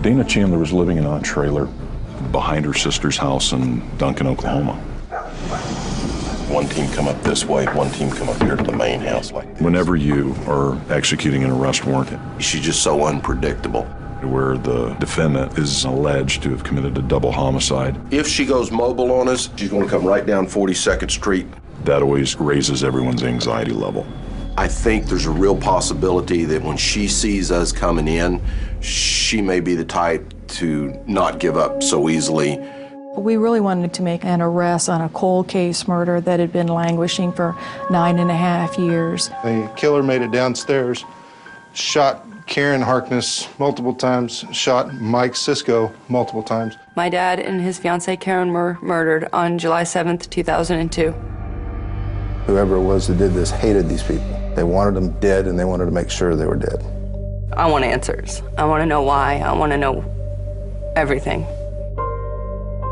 Dana Chandler was living in a trailer behind her sister's house in Duncan, Oklahoma. One team come up this way, one team come up here to the main house like this. Whenever you are executing an arrest warrant, She's just so unpredictable. where the defendant is alleged to have committed a double homicide, If she goes mobile on us, she's going to come right down 42nd Street. that always raises everyone's anxiety level. I think there's a real possibility that when she sees us coming in, she may be the type to not give up so easily. We really wanted to make an arrest on a cold case murder that had been languishing for 9.5 years. The killer made it downstairs, shot Karen Harkness multiple times, shot Mike Sisko multiple times. My dad and his fiancée Karen were murdered on July 7th, 2002. Whoever it was that did this hated these people. They wanted them dead, and they wanted to make sure they were dead. I want answers. I want to know why. I want to know everything.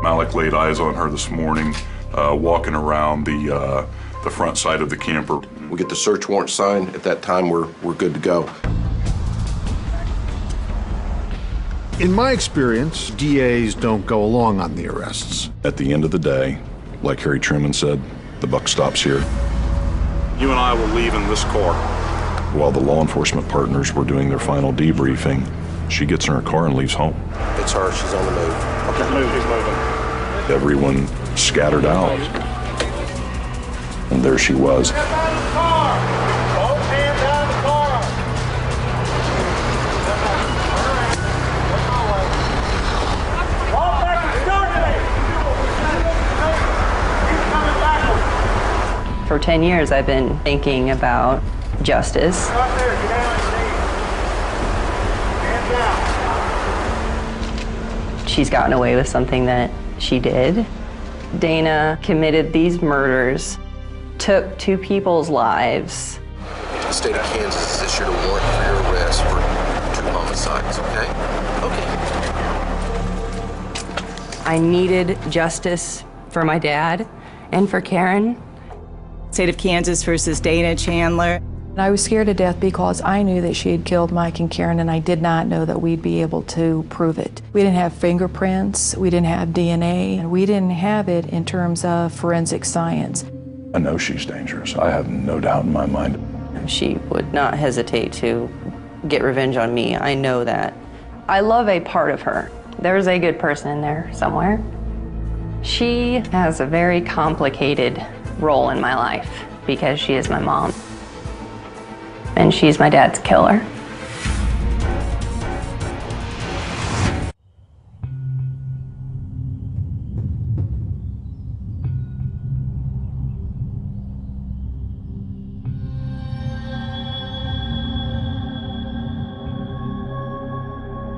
Malik laid eyes on her this morning, walking around the front side of the camper. We get the search warrant signed. At that time, we're good to go. In my experience, DAs don't go along on the arrests. At the end of the day, like Harry Truman said, the buck stops here. You and I will leave in this car. While the law enforcement partners were doing their final debriefing, she gets in her car and leaves home. It's her. She's on the move. Okay. He's moving. Everyone scattered out. And there she was. Both hands out of the car. Walk back and start He's coming backwards. For 10 years, I've been thinking about justice. Right there, get down on your knees. Hands down. She's gotten away with something that she did. Dana committed these murders, took 2 people's lives. The state of Kansas has issued a warrant for your arrest for 2 homicides, okay? Okay. I needed justice for my dad and for Karen. State of Kansas versus Dana Chandler. I was scared to death because I knew that she had killed Mike and Karen, and I did not know that we'd be able to prove it. We didn't have fingerprints, we didn't have DNA, and we didn't have it in terms of forensic science. I know she's dangerous. I have no doubt in my mind. She would not hesitate to get revenge on me. I know that. I love a part of her. There's a good person in there somewhere. She has a very complicated role in my life because she is my mom. And she's my dad's killer.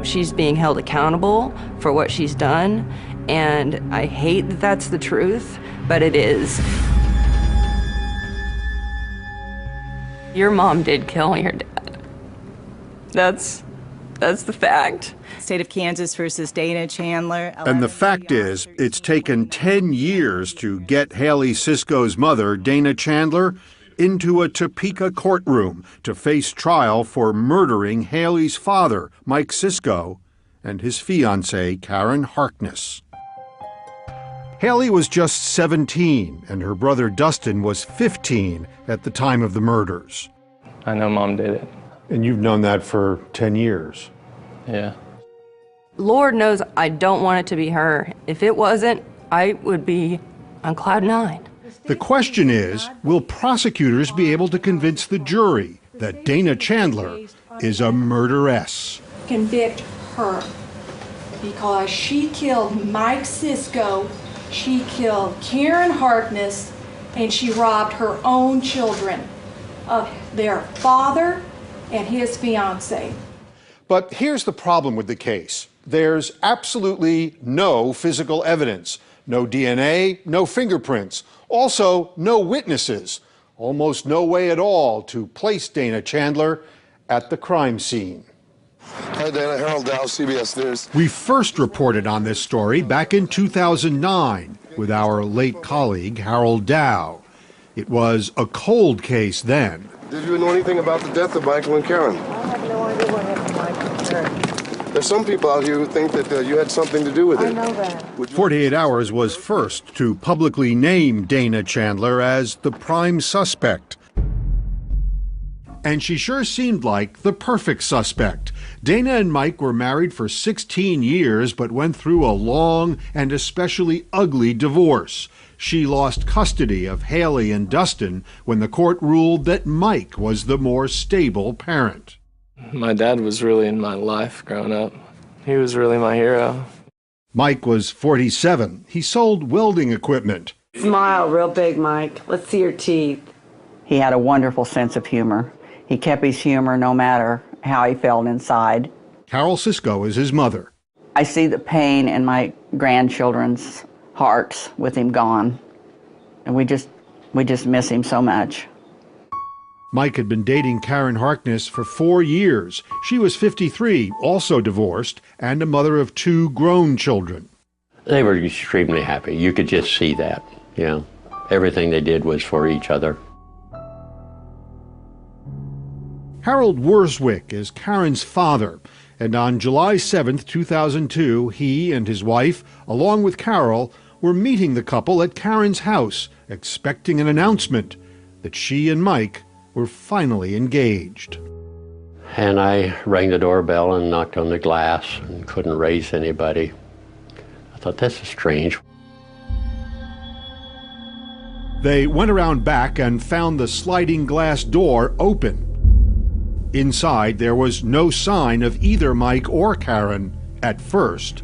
She's being held accountable for what she's done, and I hate that that's the truth, but it is. Your mom did kill your dad. That's the fact. State of Kansas versus Dana Chandler. And the fact is, it's taken 10 years to get Haley Sisko's mother, Dana Chandler, into a Topeka courtroom to face trial for murdering Haley's father, Mike Sisko, and his fiancée, Karen Harkness. Haley was just 17, and her brother Dustin was 15 at the time of the murders. I know Mom did it. And you've known that for 10 years? Yeah. Lord knows I don't want it to be her. If it wasn't, I would be on cloud 9. The question is, will prosecutors be able to convince the jury that Dana Chandler is a murderess? Convict her because she killed Mike Sisko, she killed Karen Harkness, and she robbed her own children of their father and his fiancée. But here's the problem with the case. There's absolutely no physical evidence. No DNA, no fingerprints. Also, no witnesses. Almost no way at all to place Dana Chandler at the crime scene. Hi, Dana. Harold Dow, CBS News. We first reported on this story back in 2009 with our late colleague, Harold Dow. It was a cold case then. Did you know anything about the death of Michael and Karen? I have no idea what happened to Mike and Karen. They're There's some people out here who think that you had something to do with it. I know that. 48 Hours was first to publicly name Dana Chandler as the prime suspect. And she sure seemed like the perfect suspect. Dana and Mike were married for 16 years, but went through a long and especially ugly divorce. She lost custody of Haley and Dustin when the court ruled that Mike was the more stable parent. My dad was really in my life growing up. He was really my hero. Mike was 47. He sold welding equipment. Smile real big, Mike. Let's see your teeth. He had a wonderful sense of humor. He kept his humor no matter how he felt inside. Carol Sisko is his mother. I see the pain in my grandchildren's hearts with him gone. And we just miss him so much. Mike had been dating Karen Harkness for 4 years. She was 53, also divorced, and a mother of 2 grown children. They were extremely happy. You could just see that, you know. Everything they did was for each other. Harold Worswick is Karen's father, and on July 7, 2002, he and his wife, along with Carol, were meeting the couple at Karen's house, expecting an announcement that she and Mike were finally engaged. And I rang the doorbell and knocked on the glass and couldn't raise anybody. I thought, this is strange. They went around back and found the sliding glass door open. Inside, there was no sign of either Mike or Karen at first.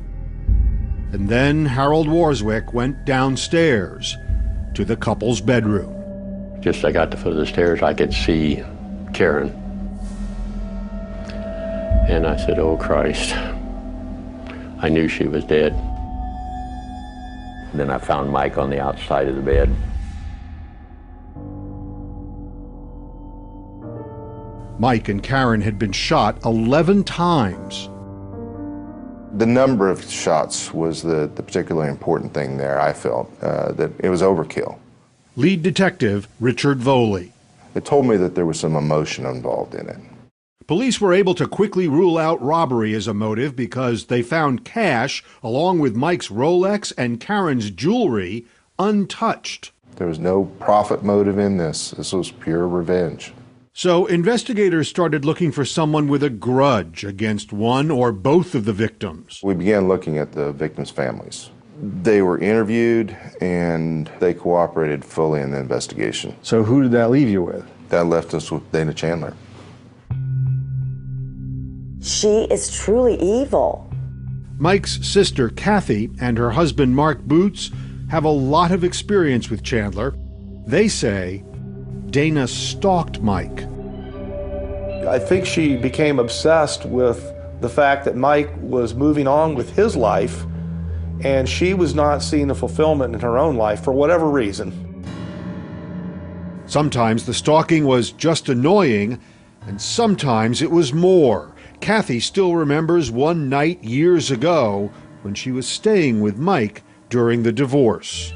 And then Harold Worswick went downstairs to the couple's bedroom. Just I got to the foot of the stairs, I could see Karen. And I said, oh Christ. I knew she was dead. Then I found Mike on the outside of the bed. Mike and Karen had been shot 11 times. The number of shots was the particularly important thing there, I felt, that it was overkill. Lead detective Richard Voley. It told me that there was some emotion involved in it. Police were able to quickly rule out robbery as a motive because they found cash, along with Mike's Rolex and Karen's jewelry, untouched. There was no profit motive in this. This was pure revenge. So investigators started looking for someone with a grudge against one or both of the victims. We began looking at the victims' families. They were interviewed and they cooperated fully in the investigation. So who did that leave you with? That left us with Dana Chandler. She is truly evil. Mike's sister Kathy and her husband Mark Boots have a lot of experience with Chandler. They say Dana stalked Mike. I think she became obsessed with the fact that Mike was moving on with his life and she was not seeing the fulfillment in her own life for whatever reason. Sometimes the stalking was just annoying, and sometimes it was more. Kathy still remembers one night years ago when she was staying with Mike during the divorce.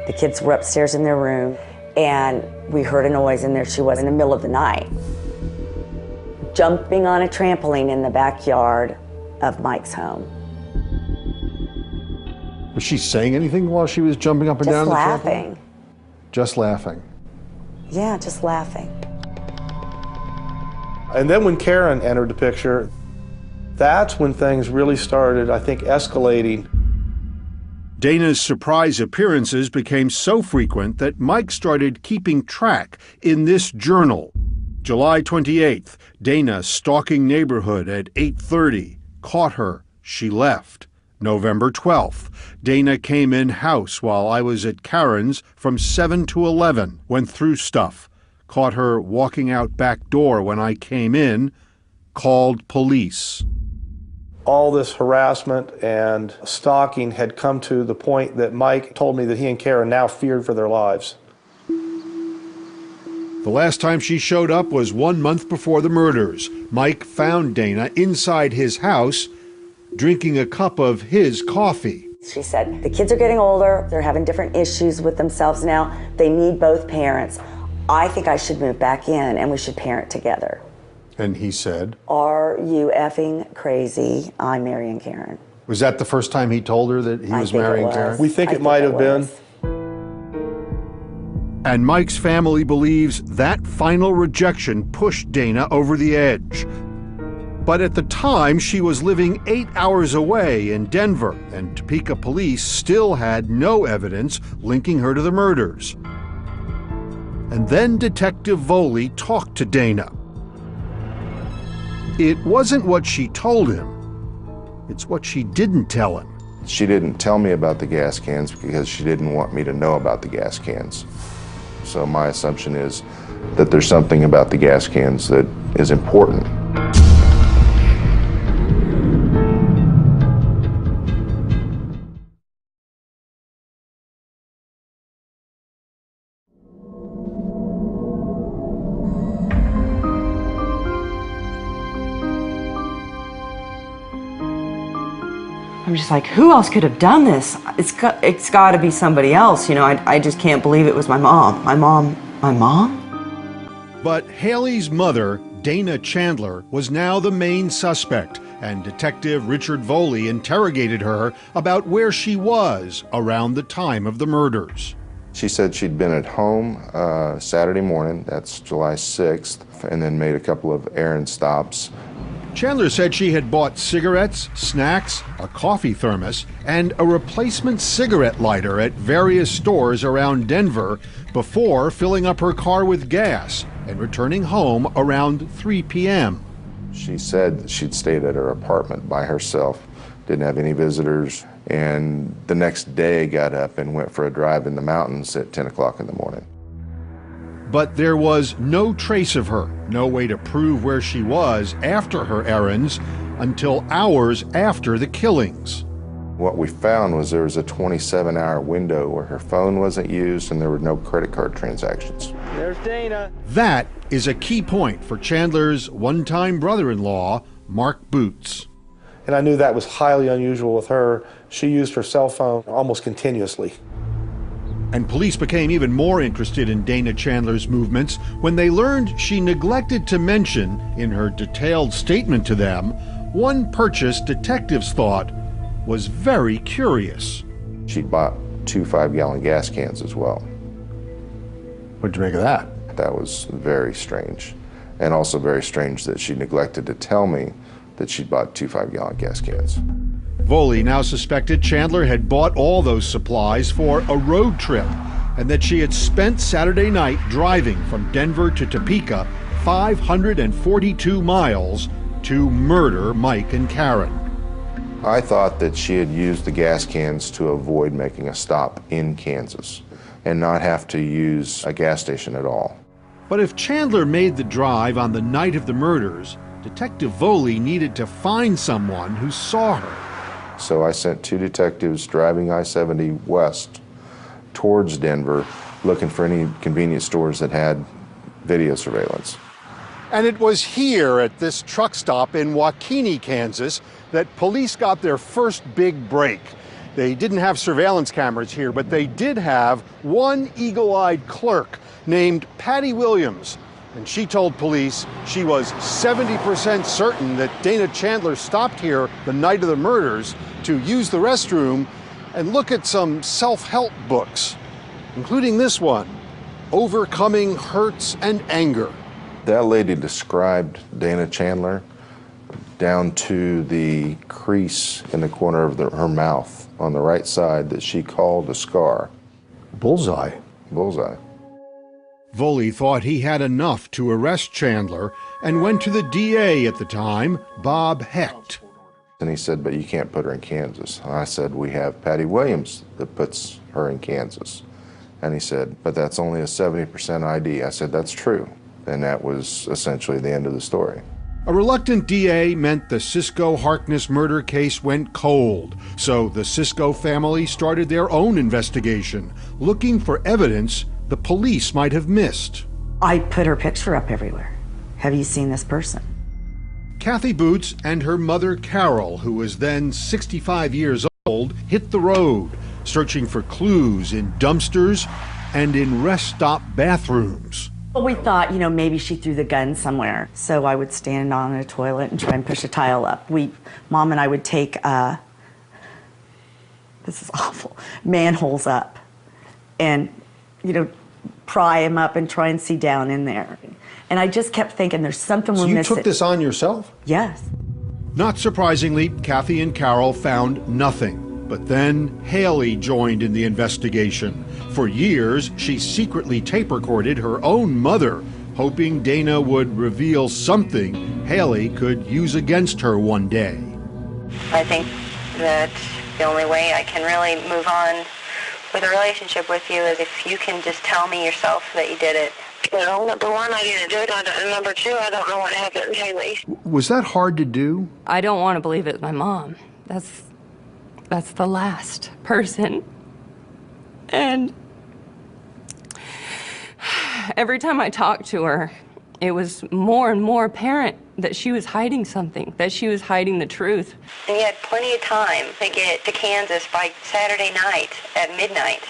The kids were upstairs in their room, and we heard a noise, and there she was in the middle of the night, jumping on a trampoline in the backyard of Mike's home. Was she saying anything while she was jumping up and down the trampoline? Just laughing. Just laughing. Yeah, just laughing. And then when Karen entered the picture, that's when things really started, I think, escalating. Dana's surprise appearances became so frequent that Mike started keeping track in this journal. July 28th, Dana stalking neighborhood at 8:30. Caught her. She left. November 12th, Dana came in house while I was at Karen's from 7 to 11. Went through stuff. Caught her walking out back door when I came in. Called police. All this harassment and stalking had come to the point that Mike told me that he and Karen now feared for their lives. The last time she showed up was 1 month before the murders. Mike found Dana inside his house, drinking a cup of his coffee. She said, the kids are getting older, they're having different issues with themselves now, they need both parents. I think I should move back in and we should parent together. And he said, "Are you effing crazy? I'm marrying Karen." Was that the first time he told her that he was marrying Karen? We think it might have been. And Mike's family believes that final rejection pushed Dana over the edge. But at the time, she was living 8 hours away in Denver, and Topeka police still had no evidence linking her to the murders. And then Detective Voley talked to Dana. It wasn't what she told him, it's what she didn't tell him. She didn't tell me about the gas cans because she didn't want me to know about the gas cans. So my assumption is that there's something about the gas cans that is important. I'm just like, who else could have done this? It's got to be somebody else, you know. I just can't believe it was my mom. My mom? But Haley's mother, Dana Chandler, was now the main suspect, and Detective Richard Voley interrogated her about where she was around the time of the murders. She said she'd been at home Saturday morning, that's July 6th, and then made a couple of errand stops. Chandler said she had bought cigarettes, snacks, a coffee thermos, and a replacement cigarette lighter at various stores around Denver before filling up her car with gas and returning home around 3 p.m. She said she'd stayed at her apartment by herself, didn't have any visitors, and the next day got up and went for a drive in the mountains at 10 o'clock in the morning. But there was no trace of her, no way to prove where she was after her errands until hours after the killings. What we found was there was a 27-hour window where her phone wasn't used and there were no credit card transactions. There's Dana. That is a key point for Chandler's one-time brother-in-law, Mark Boots. And I knew that was highly unusual with her. She used her cell phone almost continuously. And police became even more interested in Dana Chandler's movements when they learned she neglected to mention, in her detailed statement to them, one purchase detectives thought was very curious. She'd bought 2 5-gallon gas cans as well. What'd you make of that? That was very strange. And also very strange that she neglected to tell me that she'd bought 2 5-gallon gas cans. Voley now suspected Chandler had bought all those supplies for a road trip and that she had spent Saturday night driving from Denver to Topeka 542 miles to murder Mike and Karen. I thought that she had used the gas cans to avoid making a stop in Kansas and not have to use a gas station at all. But if Chandler made the drive on the night of the murders, Detective Voley needed to find someone who saw her. So I sent 2 detectives driving I-70 west towards Denver, looking for any convenience stores that had video surveillance. And it was here at this truck stop in Waukene, Kansas, that police got their first big break. They didn't have surveillance cameras here, but they did have one eagle-eyed clerk named Patty Williams. And she told police she was 70% certain that Dana Chandler stopped here the night of the murders to use the restroom and look at some self-help books, including this one, Overcoming Hurts and Anger. That lady described Dana Chandler down to the crease in the corner of her mouth on the right side that she called a scar. Bullseye. Bullseye. Voley thought he had enough to arrest Chandler and went to the DA at the time, Bob Hecht. And he said, but you can't put her in Kansas. I said, we have Patty Williams that puts her in Kansas. And he said, but that's only a 70% ID. I said, that's true. And that was essentially the end of the story. A reluctant DA meant the Cisco Harkness murder case went cold, so the Cisco family started their own investigation, looking for evidence the police might have missed. I put her picture up everywhere. Have you seen this person? Kathy Boots and her mother Carol, who was then 65 years old, hit the road, searching for clues in dumpsters and in rest stop bathrooms. Well, we thought, maybe she threw the gun somewhere. So I would stand on a toilet and try and push a tile up. Mom and I would take, this is awful, manholes up and, pry them up and try and see down in there. And I just kept thinking, there's something we're missing. So you took this on yourself? Yes. Not surprisingly, Kathy and Carol found nothing. But then Haley joined in the investigation. For years, she secretly tape-recorded her own mother, hoping Dana would reveal something Haley could use against her one day. I think that the only way I can really move on with a relationship with you is if you can just tell me yourself that you did it. Well, number one, I didn't do it. And number two, I don't know what happened, Haley. Was that hard to do? I don't want to believe it was my mom. That's the last person. And every time I talked to her, it was more and more apparent that she was hiding something, that she was hiding the truth. And you had plenty of time to get to Kansas by Saturday night at midnight.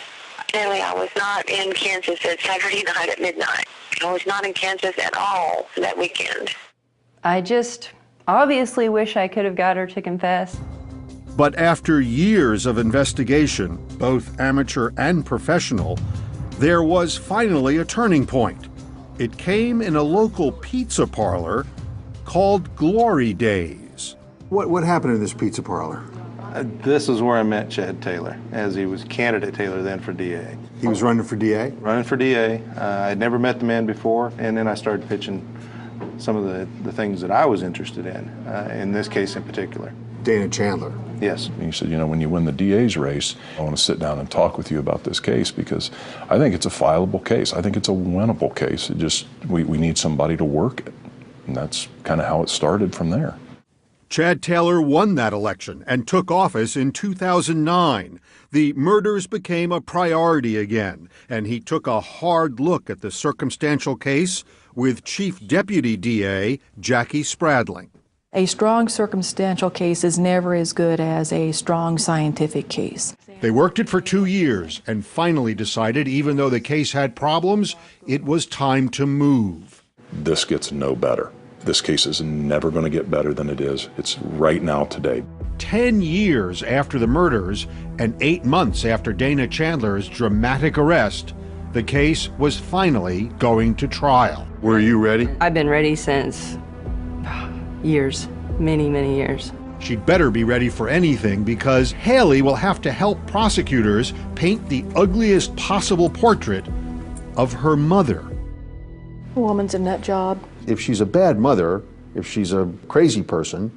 Haley, I was not in Kansas at Saturday night at midnight. I was not in Kansas at all that weekend. I just obviously wish I could have got her to confess. But after years of investigation, both amateur and professional, there was finally a turning point. It came in a local pizza parlor called Glory Days. What happened in this pizza parlor? This is where I met Chad Taylor, as he was candidate Taylor then for DA. He was running for DA? Running for DA. I'd never met the man before, and then I started pitching some of the things that I was interested in this case in particular. Dana Chandler. Yes. And he said, when you win the DA's race, I want to sit down and talk with you about this case because I think it's a fileable case. I think it's a winnable case. It just, we need somebody to work it. And that's kind of how it started from there. Chad Taylor won that election and took office in 2009. The murders became a priority again, and he took a hard look at the circumstantial case with Chief Deputy DA Jackie Spradling. A strong circumstantial case is never as good as a strong scientific case. They worked it for 2 years and finally decided, even though the case had problems, it was time to move. This gets no better. This case is never going to get better than it is. It's right now today. 10 years after the murders and 8 months after Dana Chandler's dramatic arrest, the case was finally going to trial. Were you ready? I've been ready since years, many, many years. She'd better be ready for anything because Haley will have to help prosecutors paint the ugliest possible portrait of her mother. A woman's a nut job. If she's a bad mother, if she's a crazy person,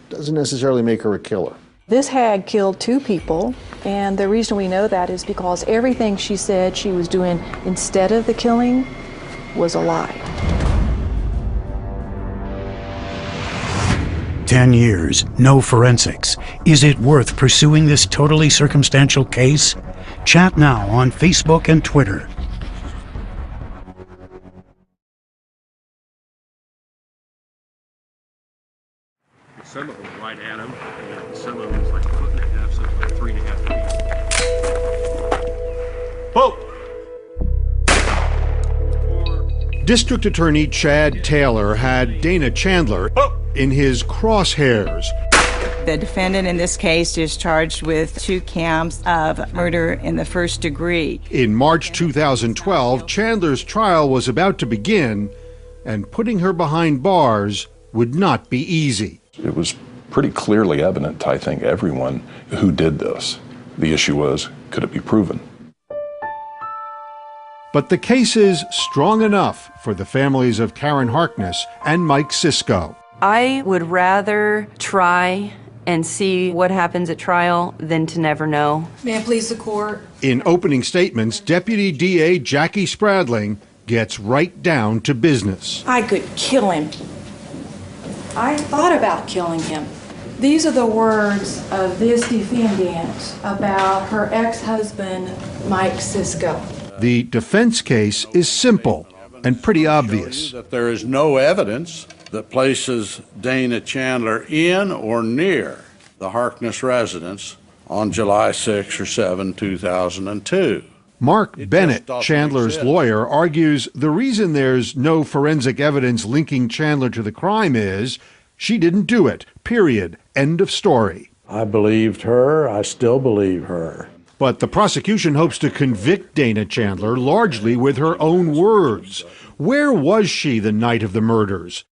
doesn't necessarily make her a killer. This hag killed 2 people, and the reason we know that is because everything she said she was doing instead of the killing was a lie. 10 years, no forensics. Is it worth pursuing this totally circumstantial case? Chat now on Facebook and Twitter. Some of them right at him, and some of them was like a foot and a half, some like 3.5 feet. Whoa! District Attorney Chad Taylor had Dana Chandler in his crosshairs. The defendant in this case is charged with 2 counts of murder in the first degree. In March 2012, Chandler's trial was about to begin, and putting her behind bars would not be easy. It was pretty clearly evident to, I think, everyone who did this. The issue was, could it be proven? But the case is strong enough for the families of Karen Harkness and Mike Sisko. I would rather try and see what happens at trial than to never know. May I please the court? In opening statements, Deputy DA Jackie Spradling gets right down to business. I could kill him. I thought about killing him. These are the words of this defendant about her ex-husband, Mike Sisko. The defense case is simple and pretty obvious. That there is no evidence that places Dana Chandler in or near the Harkness residence on July 6 or 7, 2002. Mark Bennett, doesn't Chandler's exist. lawyer, argues the reason there's no forensic evidence linking Chandler to the crime is she didn't do it, period. End of story. I believed her. I still believe her. But the prosecution hopes to convict Dana Chandler largely with her own words. Where was she the night of the murders?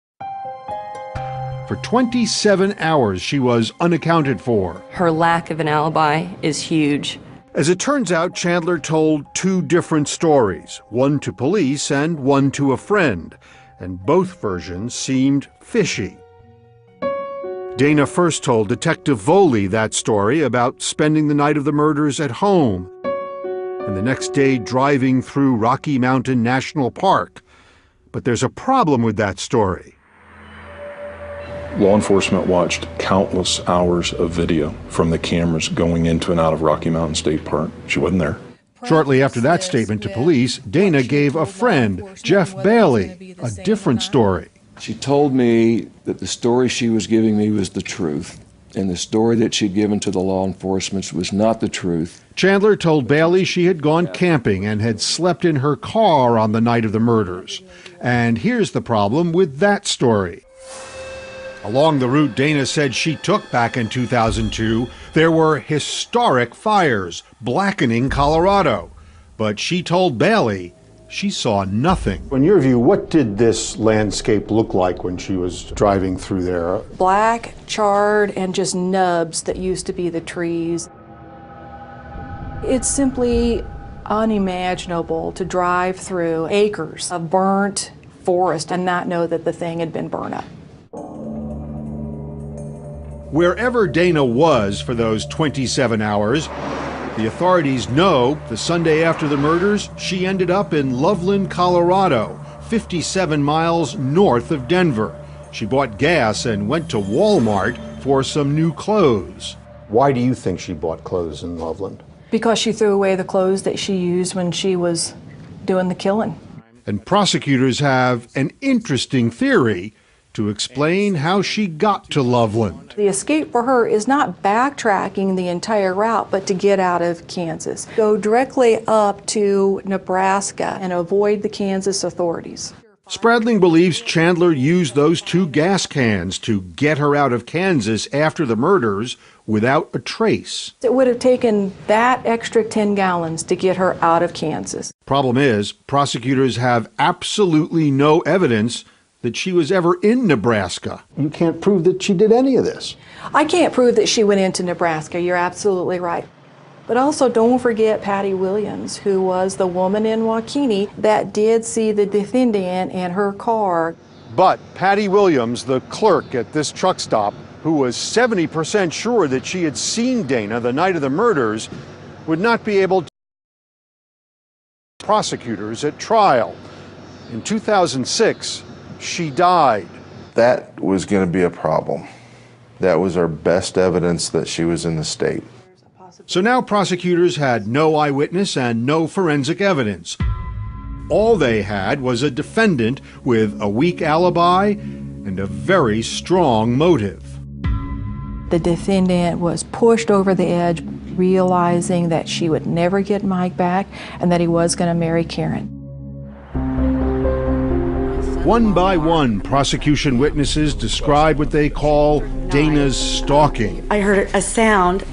For 27 hours, she was unaccounted for. Her lack of an alibi is huge. As it turns out, Chandler told two different stories, one to police and one to a friend, and both versions seemed fishy. Dana first told Detective Voley that story about spending the night of the murders at home, and the next day driving through Rocky Mountain National Park. But there's a problem with that story. Law enforcement watched countless hours of video from the cameras going into and out of Rocky Mountain State Park. She wasn't there. Shortly after that statement to police, Dana gave a friend, Jeff Bailey, a different story. She told me that the story she was giving me was the truth, and the story that she'd given to the law enforcement was not the truth. Chandler told Bailey she had gone camping and had slept in her car on the night of the murders. And here's the problem with that story. Along the route Dana said she took back in 2002, there were historic fires blackening Colorado. But she told Bailey she saw nothing. In your view, what did this landscape look like when she was driving through there? Black, charred, and just nubs that used to be the trees. It's simply unimaginable to drive through acres of burnt forest and not know that the thing had been burned up. Wherever Dana was for those 27 hours, the authorities know the Sunday after the murders, she ended up in Loveland, Colorado, 57 miles north of Denver. She bought gas and went to Walmart for some new clothes. Why do you think she bought clothes in Loveland? Because she threw away the clothes that she used when she was doing the killing. And prosecutors have an interesting theory to explain how she got to Loveland. The escape for her is not backtracking the entire route, but to get out of Kansas. Go directly up to Nebraska and avoid the Kansas authorities. Spradling believes Chandler used those two gas cans to get her out of Kansas after the murders without a trace. It would have taken that extra 10 gallons to get her out of Kansas. Problem is, prosecutors have absolutely no evidence that she was ever in Nebraska. You can't prove that she did any of this. I can't prove that she went into Nebraska. You're absolutely right. But also don't forget Patty Williams, who was the woman in Waukene that did see the defendant and her car. But Patty Williams, the clerk at this truck stop, who was 70% sure that she had seen Dana the night of the murders, would not be able to prosecutors at trial. In 2006, she died. That was going to be a problem. That was our best evidence that she was in the state. So now prosecutors had no eyewitness and no forensic evidence. All they had was a defendant with a weak alibi and a very strong motive. The defendant was pushed over the edge, realizing that she would never get Mike back and that he was going to marry Karen. One by one, prosecution witnesses describe what they call Dana's stalking. I heard a sound,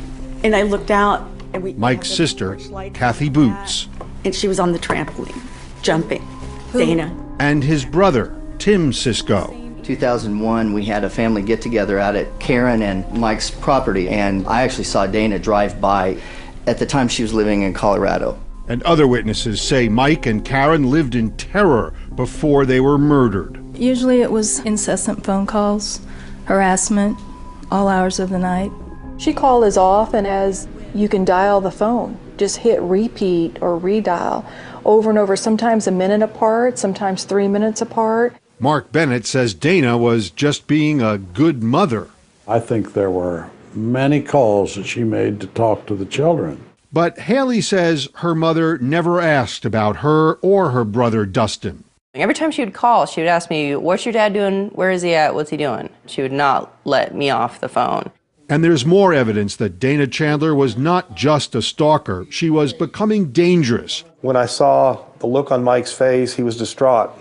and I looked out, and Mike's sister, Kathy Boots. And she was on the trampoline, jumping. Dana. And his brother, Tim Cisco. 2001, we had a family get-together out at Karen and Mike's property, and I actually saw Dana drive by. At the time, she was living in Colorado. And other witnesses say Mike and Karen lived in terror before they were murdered. Usually it was incessant phone calls, harassment, all hours of the night. She called as often as you can dial the phone. Just hit repeat or redial over and over, sometimes a minute apart, sometimes 3 minutes apart. Mark Bennett says Dana was just being a good mother. I think there were many calls that she made to talk to the children. But Haley says her mother never asked about her or her brother Dustin. Every time she would call, she would ask me, what's your dad doing? Where is he at? What's he doing? She would not let me off the phone. And there's more evidence that Dana Chandler was not just a stalker. She was becoming dangerous. When I saw the look on Mike's face, he was distraught.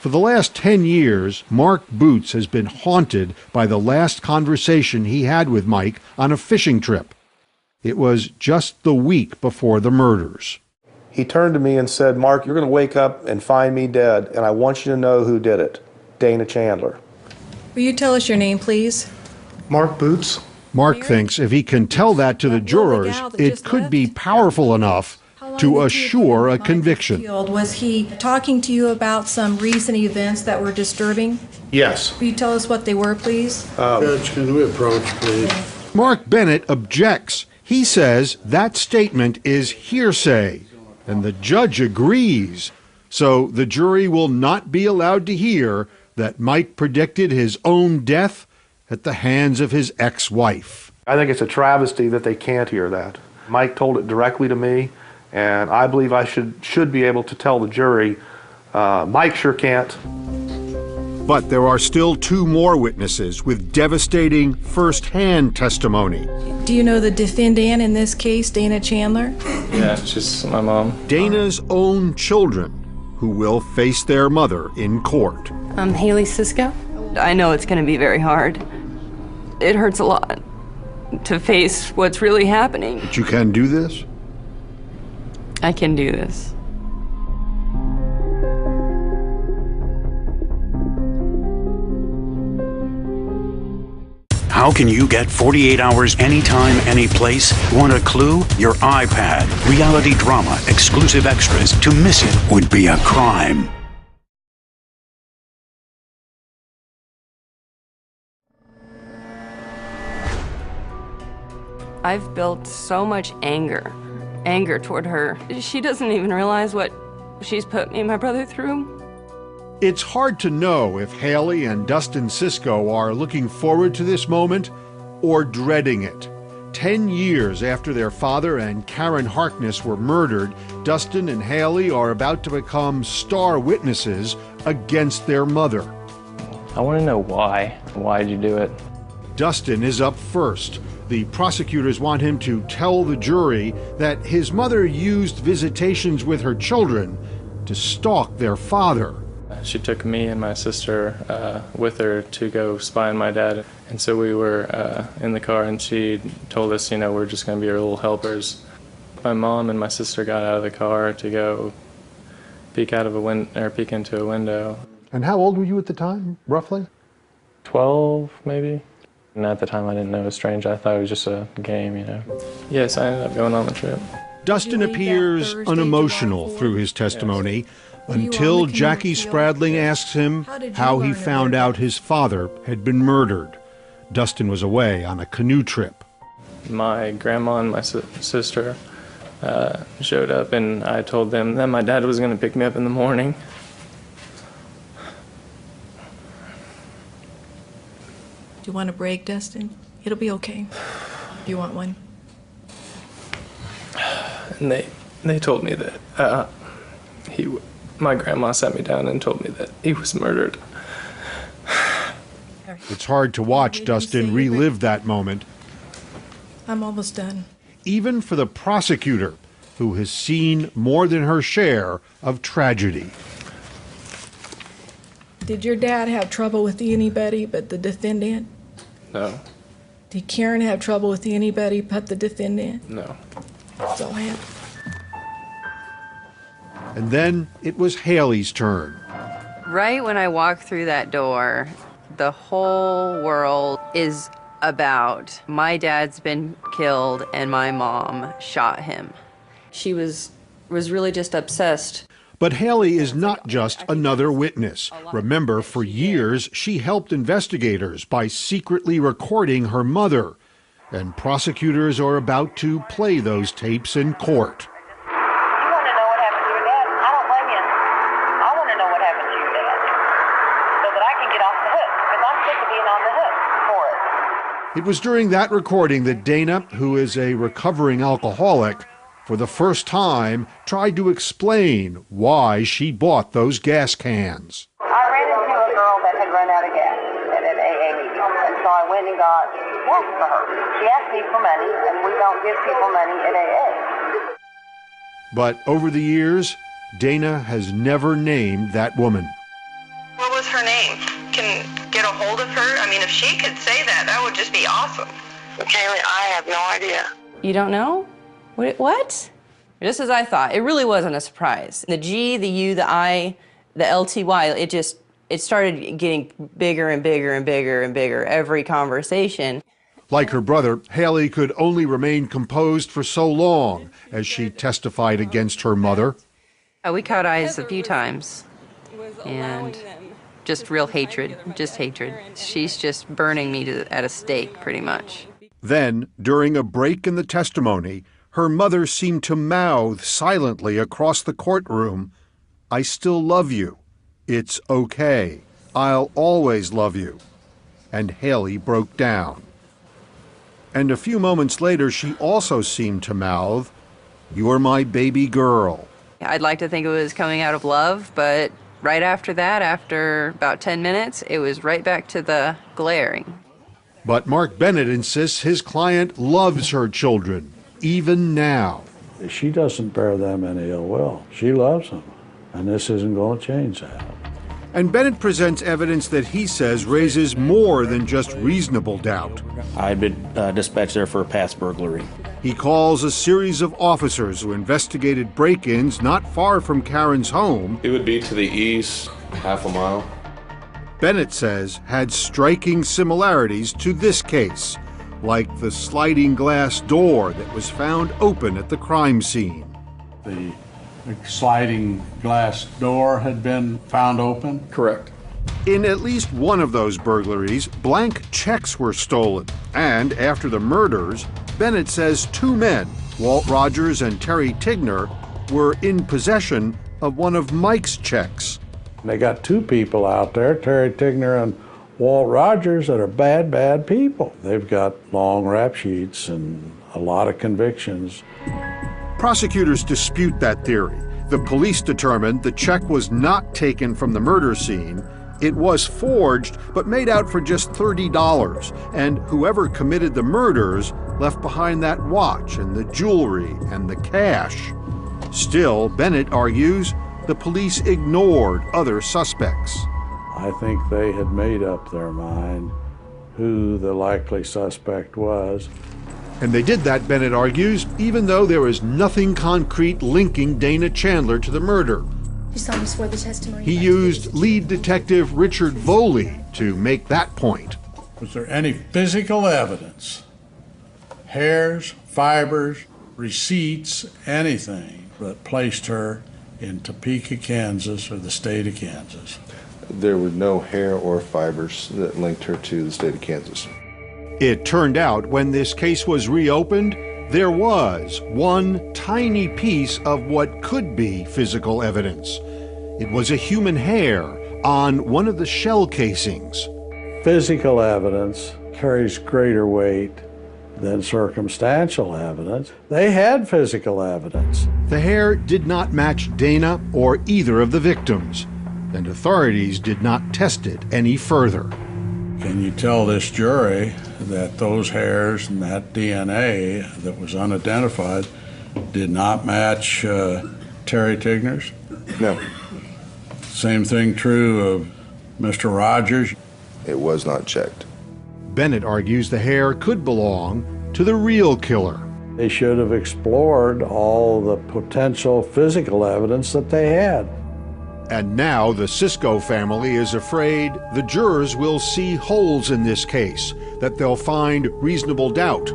For the last 10 years, Mark Boots has been haunted by the last conversation he had with Mike on a fishing trip. It was just the week before the murders. He turned to me and said, "Mark, you're going to wake up and find me dead, and I want you to know who did it. Dana Chandler." Will you tell us your name, please? Mark Boots. Mark thinks if he can tell that to the jurors, it could be powerful enough to assure a conviction. Was he talking to you about some recent events that were disturbing? Yes. Will you tell us what they were, please? Judge, can we approach, please? Mark Bennett objects. He says that statement is hearsay, and the judge agrees. So the jury will not be allowed to hear that Mike predicted his own death at the hands of his ex-wife. I think it's a travesty that they can't hear that. Mike told it directly to me, and I believe I should be able to tell the jury. Mike sure can't. But there are still 2 more witnesses with devastating first-hand testimony. Do you know the defendant in this case, Dana Chandler? Yeah, it's just my mom. Dana's own children, who will face their mother in court. I'm Haley Cisco. I know it's going to be very hard. It hurts a lot to face what's really happening. But you can do this? I can do this. How can you get 48 hours anytime, any place? Want a clue? Your iPad. Reality drama, exclusive extras. To miss it would be a crime. I've built so much anger toward her. She doesn't even realize what she's put me and my brother through. It's hard to know if Haley and Dustin Cisco are looking forward to this moment or dreading it. 10 years after their father and Karen Harkness were murdered, Dustin and Haley are about to become star witnesses against their mother. I want to know why. Why'd you do it? Dustin is up first. The prosecutors want him to tell the jury that his mother used visitations with her children to stalk their father. She took me and my sister with her to go spy on my dad. And so we were in the car, and she told us, you know, we're just going to be her little helpers. My mom and my sister got out of the car to go peek into a window. And how old were you at the time, roughly? 12, maybe. And at the time, I didn't know it was strange. I thought it was just a game, you know. Yes, I ended up going on the trip. Dustin appears unemotional through his testimony until Jackie Spradling asks him how he found out his father had been murdered. Dustin was away on a canoe trip. My grandma and my sister showed up, and I told them that my dad was going to pick me up in the morning. Do you want a break, Dustin? It'll be okay. Do you want one? And they told me that my grandma sat me down and told me that he was murdered. It's hard to watch Dustin relive that moment. I'm almost done. Even for the prosecutor, who has seen more than her share of tragedy. Did your dad have trouble with anybody but the defendant? No. Did Karen have trouble with anybody but the defendant? No. That's all I have. And then it was Haley's turn. Right when I walk through that door, the whole world is about my dad's been killed and my mom shot him. She was really just obsessed. But Haley is not just another witness. Remember, for years, she helped investigators by secretly recording her mother. And prosecutors are about to play those tapes in court. You want to know what happened to your dad? I don't blame you. I want to know what happened to your dad so that I can get off the hook, because I'm sick of being on the hook for it. It was during that recording that Dana, who is a recovering alcoholic, for the first time tried to explain why she bought those gas cans. I ran into a girl that had run out of gas at an AA meeting, and so I went and got gas for her. She asked me for money, and we don't give people money at AA. But over the years, Dana has never named that woman. What was her name? Can get a hold of her? I mean, if she could say that, that would just be awesome. Kaylee, I have no idea. You don't know? What? Just as I thought. It really wasn't a surprise. The G, the U, the I, the LTY, it started getting bigger and bigger and bigger and bigger every conversation. Like her brother, Haley could only remain composed for so long as she testified against her mother. We caught eyes a few times, and just real hatred, just hatred. She's just burning me at a stake, pretty much. Then, during a break in the testimony, her mother seemed to mouth silently across the courtroom, "I still love you. It's okay. I'll always love you." And Haley broke down. And a few moments later, she also seemed to mouth, "You're my baby girl." I'd like to think it was coming out of love, but right after that, after about 10 minutes, it was right back to the glaring. But Mark Bennett insists his client loves her children, even now. She doesn't bear them any ill will. She loves them, and this isn't going to change that. And Bennett presents evidence that he says raises more than just reasonable doubt. I'd been dispatched there for a past burglary. He calls a series of officers who investigated break-ins not far from Karen's home. It would be to the east, half a mile. Bennett says had striking similarities to this case, like the sliding glass door that was found open at the crime scene. The sliding glass door had been found open? Correct. In at least one of those burglaries, blank checks were stolen. And after the murders, Bennett says two men, Walt Rogers and Terry Tigner, were in possession of one of Mike's checks. They got two people out there, Terry Tigner and Walt Rogers, that are bad, bad people. They've got long rap sheets and a lot of convictions. Prosecutors dispute that theory. The police determined the check was not taken from the murder scene. It was forged, but made out for just $30, and whoever committed the murders left behind that watch and the jewelry and the cash. Still, Bennett argues the police ignored other suspects. I think they had made up their mind who the likely suspect was. And they did that, Bennett argues, even though there is nothing concrete linking Dana Chandler to the murder. You saw me swear the testimony. He used lead detective Richard Voley to make that point. Was there any physical evidence, hairs, fibers, receipts, anything that placed her in Topeka, Kansas, or the state of Kansas? There were no hair or fibers that linked her to the state of Kansas. It turned out when this case was reopened, there was one tiny piece of what could be physical evidence. It was a human hair on one of the shell casings. Physical evidence carries greater weight than circumstantial evidence. They had physical evidence. The hair did not match Dana or either of the victims, and authorities did not test it any further. Can you tell this jury that those hairs and that DNA that was unidentified did not match Terry Tigner's? No. Same thing true of Mr. Rogers? It was not checked. Bennett argues the hair could belong to the real killer. They should have explored all the potential physical evidence that they had. And now the Cisco family is afraid the jurors will see holes in this case, that they'll find reasonable doubt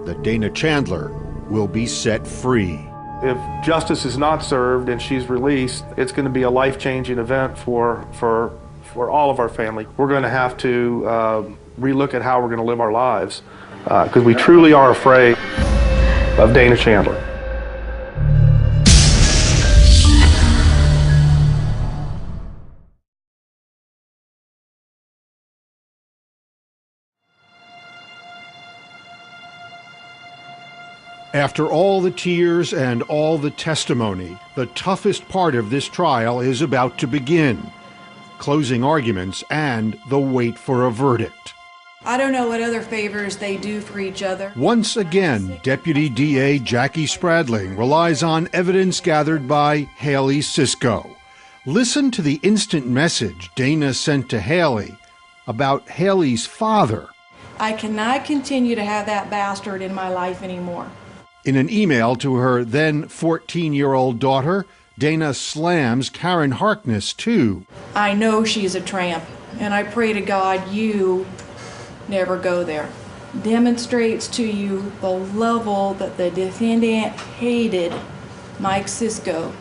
that Dana Chandler will be set free. If justice is not served and she's released, it's going to be a life-changing event for all of our family. We're going to have to relook at how we're going to live our lives because we truly are afraid of Dana Chandler. After all the tears and all the testimony, the toughest part of this trial is about to begin. Closing arguments and the wait for a verdict. I don't know what other favors they do for each other. Once again, Deputy DA Jackie Spradling relies on evidence gathered by Haley Sisco. Listen to the instant message Dana sent to Haley about Haley's father. I cannot continue to have that bastard in my life anymore. In an email to her then 14-year-old daughter, Dana slams Karen Harkness, too. I know she's a tramp, and I pray to God you never go there. Demonstrates to you the level that the defendant hated Mike Sisco.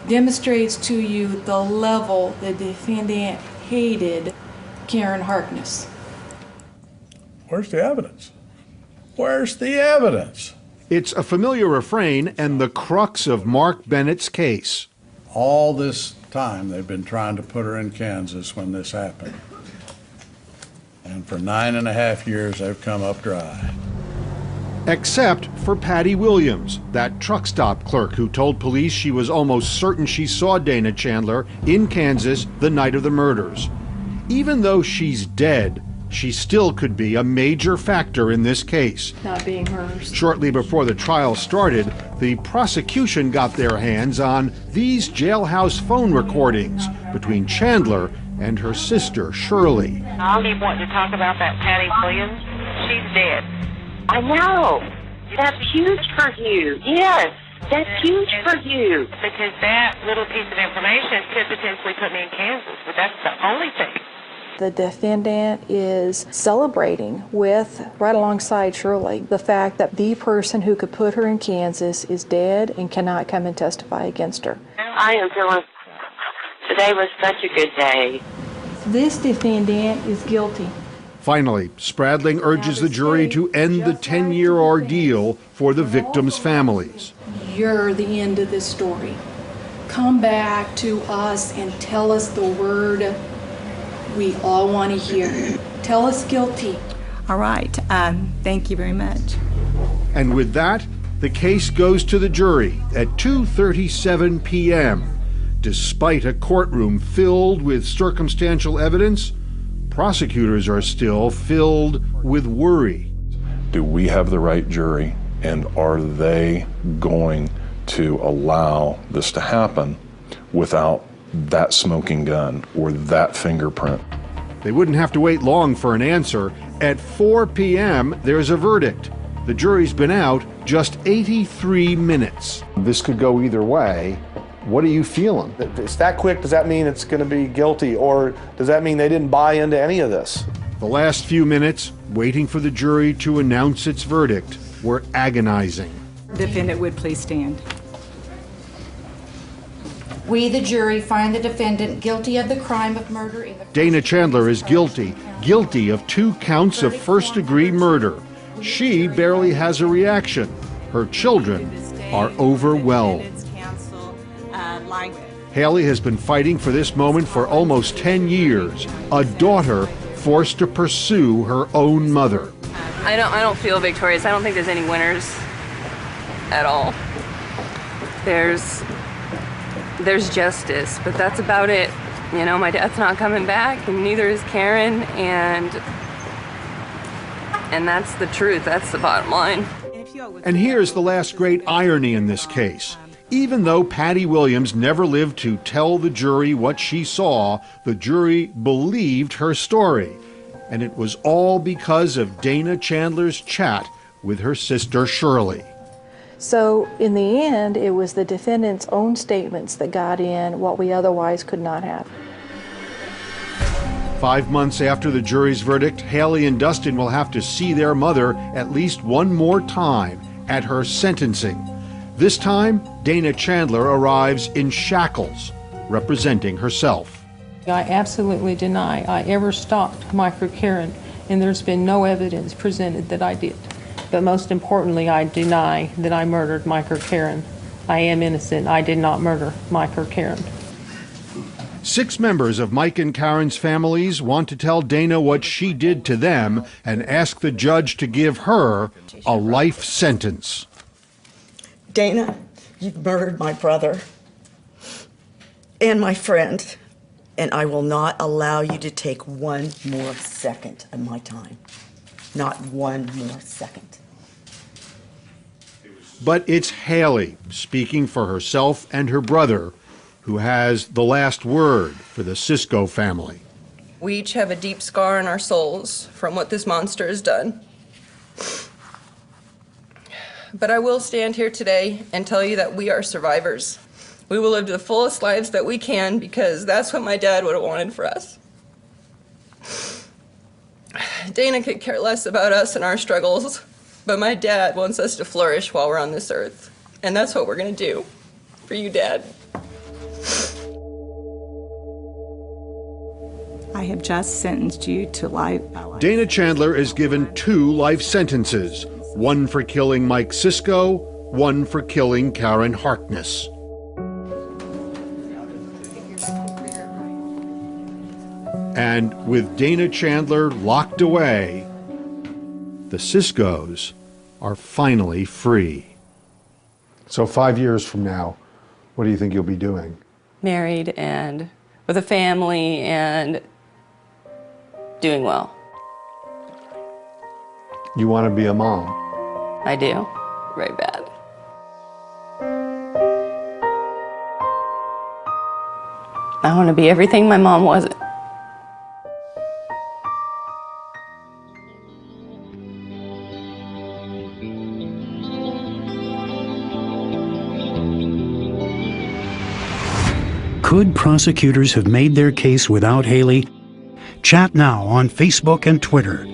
Demonstrates to you the level the defendant hated Karen Harkness. Where's the evidence? Where's the evidence? It's a familiar refrain and the crux of Mark Bennett's case. All this time they've been trying to put her in Kansas when this happened. And for 9.5 years they've come up dry. Except for Patty Williams, that truck stop clerk who told police she was almost certain she saw Dana Chandler in Kansas the night of the murders. Even though she's dead, she still could be a major factor in this case. Not being hers. Shortly before the trial started, the prosecution got their hands on these jailhouse phone recordings between Chandler and her sister, Shirley. I'll keep wanting to talk about that Patty Williams. She's dead. I know. That's huge for you. Yes, that's huge for you. Because that little piece of information could potentially put me in Kansas, but that's the only thing. The defendant is celebrating with, right alongside Shirley, the fact that the person who could put her in Kansas is dead and cannot come and testify against her. I am feeling, today was such a good day. This defendant is guilty. Finally, Spradling urges the jury to end the 10-year ordeal for the victims' families. You're the end of this story. Come back to us and tell us the word we all want to hear. Tell us guilty. All right. Thank you very much. And with that, the case goes to the jury at 2:37 p.m. Despite a courtroom filled with circumstantial evidence, prosecutors are still filled with worry. Do we have the right jury, and are they going to allow this to happen without that smoking gun or that fingerprint? They wouldn't have to wait long for an answer. At 4 p.m., there's a verdict. The jury's been out just 83 minutes. This could go either way. What are you feeling? If it's that quick, does that mean it's going to be guilty, or does that mean they didn't buy into any of this? The last few minutes, waiting for the jury to announce its verdict, were agonizing. Defendant would please stand. We, the jury, find the defendant guilty of the crime of murder in the... Dana Chandler is guilty of 2 counts of first-degree murder. She barely has a reaction. Her children are overwhelmed. Haley has been fighting for this moment for almost 10 years. A daughter forced to pursue her own mother. I don't feel victorious. I don't think there's any winners at all. There's justice, but that's about it. You know, my dad's not coming back, and neither is Karen, and that's the truth. That's the bottom line. And here's the last great irony in this case. Even though Patty Williams never lived to tell the jury what she saw, the jury believed her story. And it was all because of Dana Chandler's chat with her sister Shirley. So in the end, it was the defendant's own statements that got in what we otherwise could not have. 5 months after the jury's verdict, Haley and Dustin will have to see their mother at least one more time at her sentencing. This time, Dana Chandler arrives in shackles, representing herself. I absolutely deny I ever stalked Mike or Karen, and there's been no evidence presented that I did. But most importantly, I deny that I murdered Mike or Karen. I am innocent. I did not murder Mike or Karen. 6 members of Mike and Karen's families want to tell Dana what she did to them and ask the judge to give her a life sentence. Dana, you've murdered my brother and my friend, and I will not allow you to take one more second of my time. not one more second. But it's Haley, speaking for herself and her brother, who has the last word for the Cisco family. We each have a deep scar in our souls from what this monster has done. But I will stand here today and tell you that we are survivors. We will live the fullest lives that we can because that's what my dad would have wanted for us. Dana could care less about us and our struggles, but my dad wants us to flourish while we're on this earth. And that's what we're going to do for you, Dad. I have just sentenced you to life. Dana Chandler is given 2 life sentences, one for killing Mike Cisco, one for killing Karen Harkness. And with Dana Chandler locked away, the Ciscos are finally free. So 5 years from now, what do you think you'll be doing? Married and with a family and doing well. You want to be a mom? I do. Very bad. I want to be everything my mom wasn't. Could prosecutors have made their case without Haley? Chat now on Facebook and Twitter.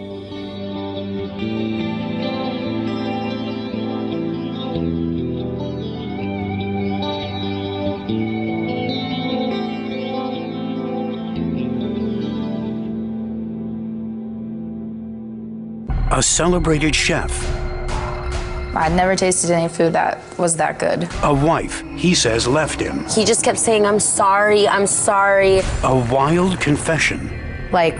A celebrated chef. I'd never tasted any food that was that good. A wife, he says, left him. He just kept saying, I'm sorry, I'm sorry. A wild confession. Like,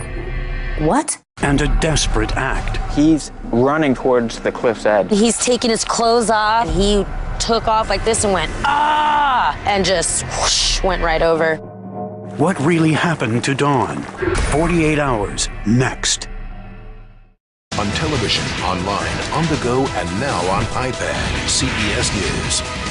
what? And a desperate act. He's running towards the cliff's edge. He's taking his clothes off. He took off like this and went, ah! And just whoosh, went right over. What really happened to Dawn? 48 hours, next. On television, online, on the go, and now on iPad. CBS News.